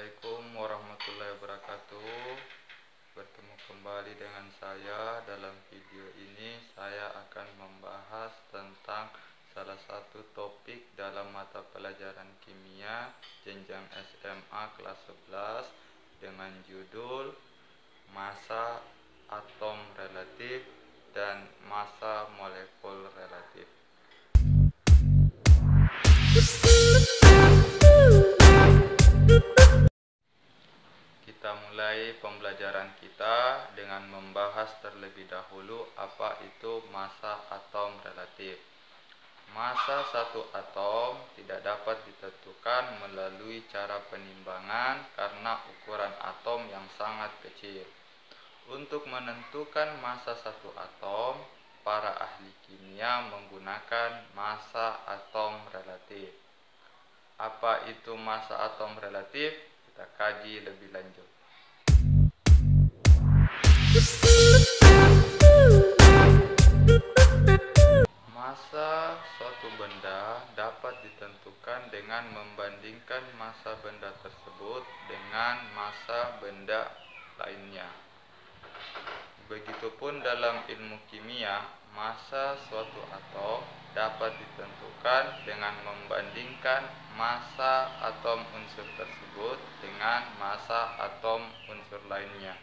Assalamualaikum warahmatullahi wabarakatuh. Bertemu kembali dengan saya. Dalam video ini saya akan membahas tentang salah satu topik dalam mata pelajaran kimia jenjang SMA kelas 11 dengan judul massa atom relatif dan massa molekul relatif. Kita mulai pembelajaran kita dengan membahas terlebih dahulu apa itu massa atom relatif. Massa satu atom tidak dapat ditentukan melalui cara penimbangan karena ukuran atom yang sangat kecil. Untuk menentukan massa satu atom, para ahli kimia menggunakan massa atom relatif. Apa itu massa atom relatif? Kita kaji lebih lanjut. Massa suatu benda dapat ditentukan dengan membandingkan massa benda tersebut dengan massa benda lainnya. Begitupun dalam ilmu kimia, massa suatu atom dapat ditentukan dengan membandingkan massa atom unsur tersebut dengan massa atom unsur lainnya.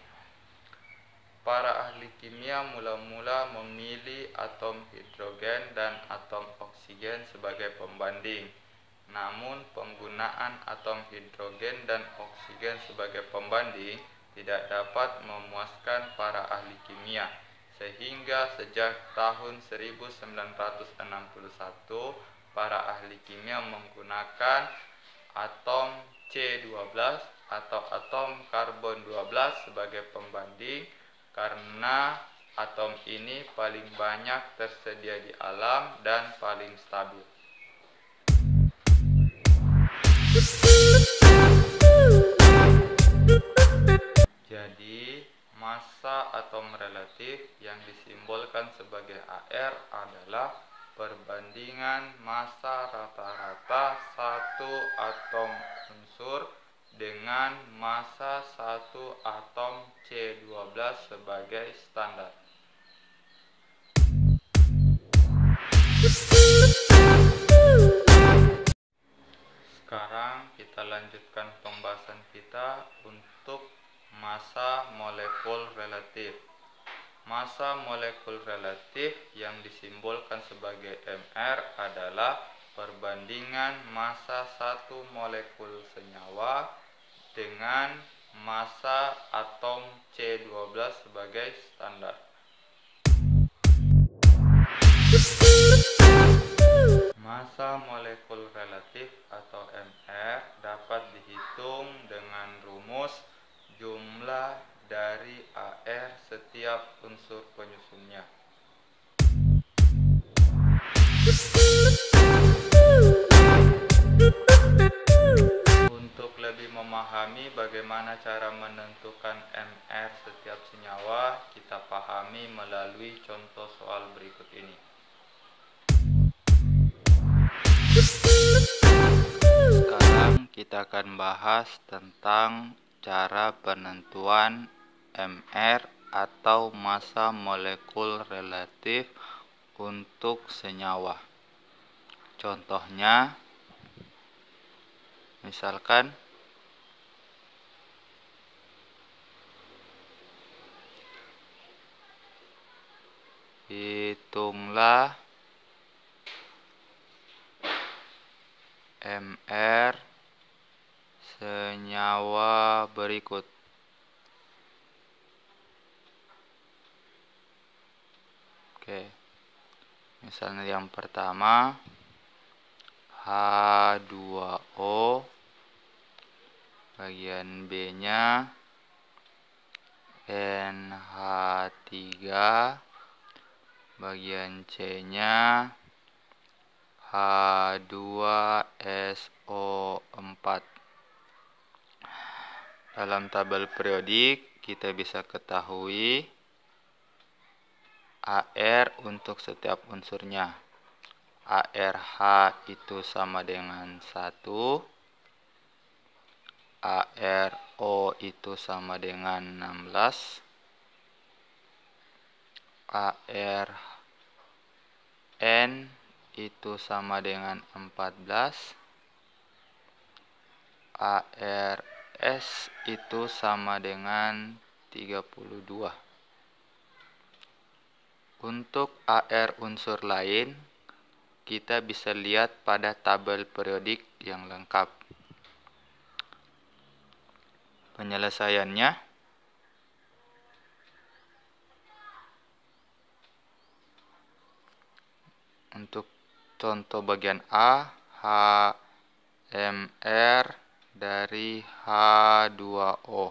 Para ahli kimia mula-mula memilih atom hidrogen dan atom oksigen sebagai pembanding. Namun penggunaan atom hidrogen dan oksigen sebagai pembanding tidak dapat memuaskan para ahli kimia, sehingga sejak tahun 1961 para ahli kimia menggunakan atom C12 atau atom karbon 12 sebagai pembanding karena atom ini paling banyak tersedia di alam dan paling stabil. Jadi, massa atom relatif yang disimbolkan sebagai AR adalah perbandingan massa rata-rata satu atom unsur dengan massa satu atom C12 sebagai standar. Sekarang kita lanjutkan pembahasan kita untuk massa molekul relatif. Massa molekul relatif yang disimbolkan sebagai Mr adalah perbandingan massa satu molekul senyawa dengan massa atom C12 sebagai standar. Massa molekul relatif atau Mr dapat dihitung dengan rumus jumlah dari AR setiap unsur penyusunnya. Untuk lebih memahami bagaimana cara menentukan Mr setiap senyawa, kita pahami melalui contoh soal berikut ini. Sekarang kita akan bahas tentang cara penentuan Mr atau massa molekul relatif untuk senyawa. Contohnya, misalkan hitunglah Mr senyawa berikut. Oke. Misalnya yang pertama H2O, bagian B-nya NH3, bagian C-nya H2SO4. Dalam tabel periodik kita bisa ketahui AR untuk setiap unsurnya. ARH itu sama dengan 1, ARO itu sama dengan 16. ARN itu sama dengan 14. ARS itu sama dengan 32. Untuk AR unsur lain, kita bisa lihat pada tabel periodik yang lengkap. Penyelesaiannya, untuk contoh bagian A, HMR dari H2O.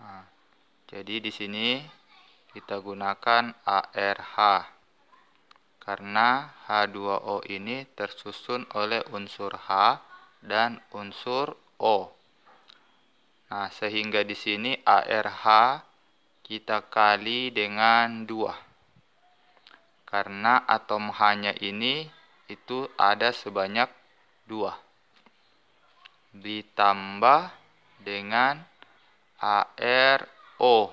Nah, jadi di sini kita gunakan ARH karena H2O ini tersusun oleh unsur H dan unsur O. Nah, sehingga di sini ARH kita kali dengan 2. Karena atom H-nya ini itu ada sebanyak 2. Ditambah dengan ARO.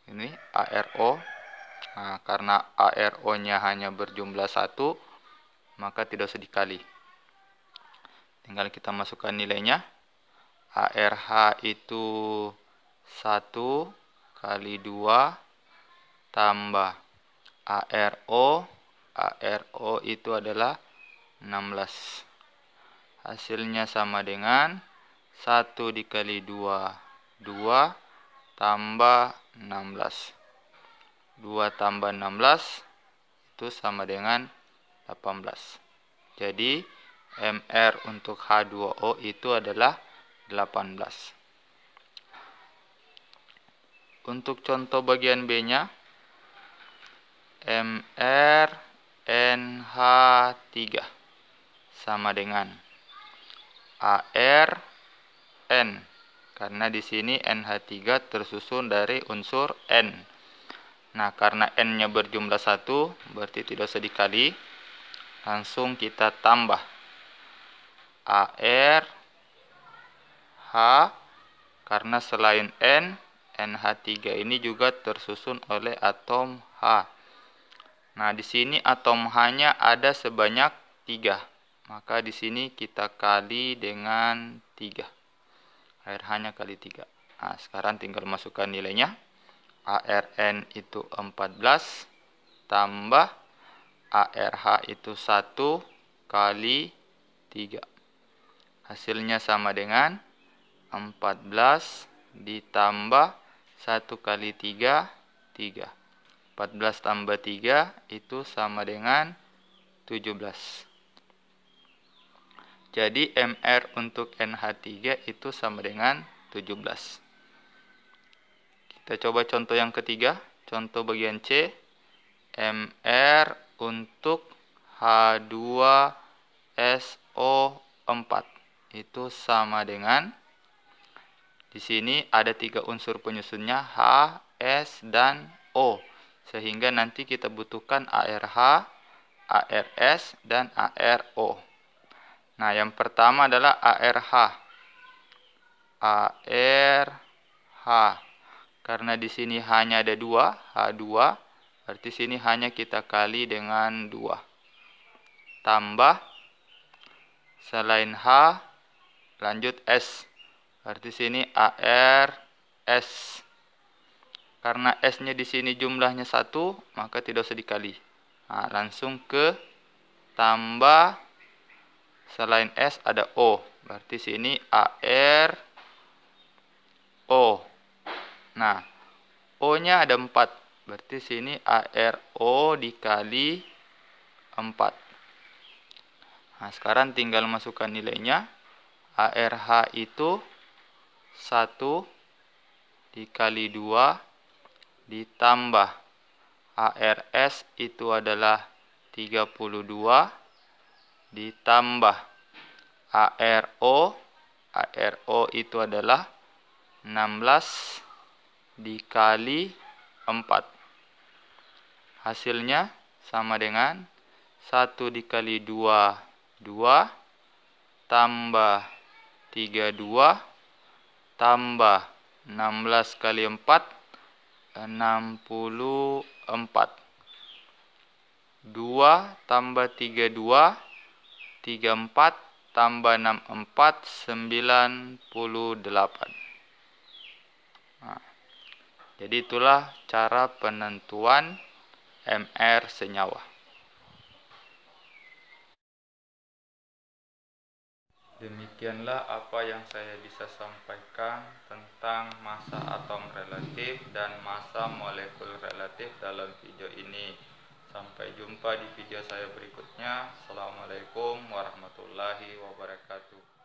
Ini ARO. Nah, karena ARO-nya hanya berjumlah 1, maka tidak usah dikali. Tinggal kita masukkan nilainya. ARH itu 1 kali 2 tambah ARO. ARO itu adalah 16. Hasilnya sama dengan 1 dikali 2, 2 tambah 16. 2 tambah 16 itu sama dengan 18. Jadi MR untuk H2O itu adalah 18. Untuk contoh bagian B-nya, MR NH3 sama dengan ARN. Karena di sini NH3 tersusun dari unsur N. Nah, karena N-nya berjumlah 1, berarti tidak usah dikali. Langsung kita tambah AR H, karena selain N, NH3 ini juga tersusun oleh atom H. Nah, di sini atom H-nya ada sebanyak 3. Maka di sini kita kali dengan 3. ARH-nya kali 3. Nah, sekarang tinggal masukkan nilainya. ARN itu 14 tambah ARH itu 1 kali 3. Hasilnya sama dengan 14 ditambah 1 kali 3, 3. 14 tambah 3 itu sama dengan 17. Jadi MR untuk NH3 itu sama dengan 17. Kita coba contoh yang ketiga. Contoh bagian C. MR untuk H2SO4 itu sama dengan, di sini ada 3 unsur penyusunnya H, S, dan O. Sehingga nanti kita butuhkan ARH, ARS, dan ARO. Nah, yang pertama adalah ARH. ARH. Karena di sini hanya ada 2, H2, berarti sini hanya kita kali dengan 2. Tambah, selain H, lanjut S. Berarti sini ARS. Karena S-nya di sini jumlahnya 1, maka tidak usah dikali. Nah, langsung ke tambah, selain S ada O. Berarti sini ARO. Nah, O-nya ada 4. Berarti sini ARO dikali 4. Nah, sekarang tinggal masukkan nilainya. ARH itu 1 dikali 2 ditambah ARS itu adalah 32 ditambah ARO. ARO itu adalah 16 dikali 4. Hasilnya sama dengan 1 dikali 2, 2 tambah 32 tambah 16 kali 4 64. 2 tambah 32 34 tambah 64 98. Nah, jadi itulah cara penentuan MR senyawa. Demikianlah apa yang saya bisa sampaikan tentang massa atom relatif dan massa molekul relatif dalam video ini. Sampai jumpa di video saya berikutnya. Assalamualaikum warahmatullahi wabarakatuh.